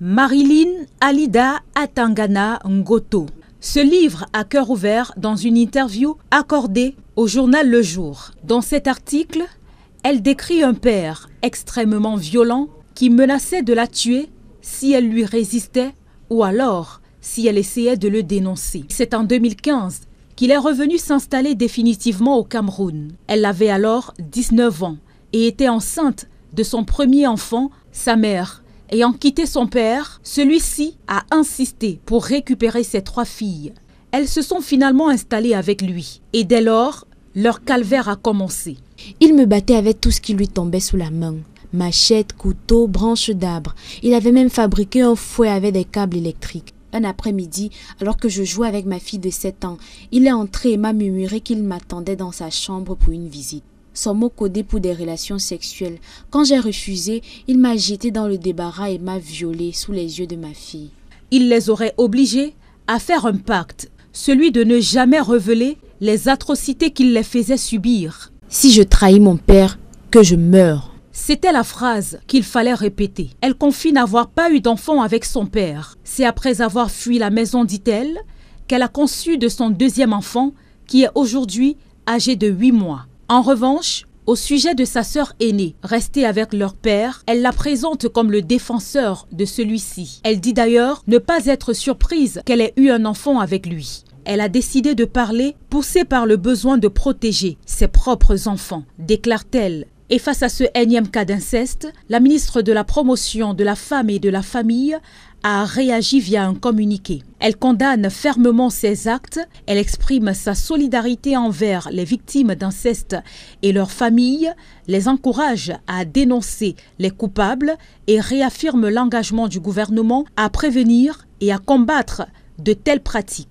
Marilyn Alida Atangana Ngoto se livre à cœur ouvert dans une interview accordée au journal Le Jour. Dans cet article, elle décrit un père extrêmement violent qui menaçait de la tuer si elle lui résistait ou alors si elle essayait de le dénoncer. C'est en 2015 qu'il est revenu s'installer définitivement au Cameroun. Elle avait alors 19 ans et était enceinte de son premier enfant. Sa mère ayant quitté son père, celui-ci a insisté pour récupérer ses 3 filles. Elles se sont finalement installées avec lui et dès lors, leur calvaire a commencé. Il me battait avec tout ce qui lui tombait sous la main. Machette, couteau, branches d'arbre. Il avait même fabriqué un fouet avec des câbles électriques. Un après-midi, alors que je jouais avec ma fille de 7 ans, il est entré et m'a murmuré qu'il m'attendait dans sa chambre pour une visite. Son mot codé pour des relations sexuelles. Quand j'ai refusé, il m'a jeté dans le débarras et m'a violée sous les yeux de ma fille. Il les aurait obligés à faire un pacte, celui de ne jamais révéler les atrocités qu'il les faisait subir. Si je trahis mon père, que je meure. C'était la phrase qu'il fallait répéter. Elle confie n'avoir pas eu d'enfant avec son père. C'est après avoir fui la maison, dit-elle, qu'elle a conçu de son 2e enfant, qui est aujourd'hui âgé de 8 mois. En revanche, au sujet de sa sœur aînée, restée avec leur père, elle la présente comme le défenseur de celui-ci. Elle dit d'ailleurs ne pas être surprise qu'elle ait eu un enfant avec lui. Elle a décidé de parler, poussée par le besoin de protéger ses propres enfants, déclare-t-elle. Et face à ce énième cas d'inceste, la ministre de la Promotion de la Femme et de la Famille a réagi via un communiqué. Elle condamne fermement ces actes, elle exprime sa solidarité envers les victimes d'inceste et leurs familles, les encourage à dénoncer les coupables et réaffirme l'engagement du gouvernement à prévenir et à combattre de telles pratiques.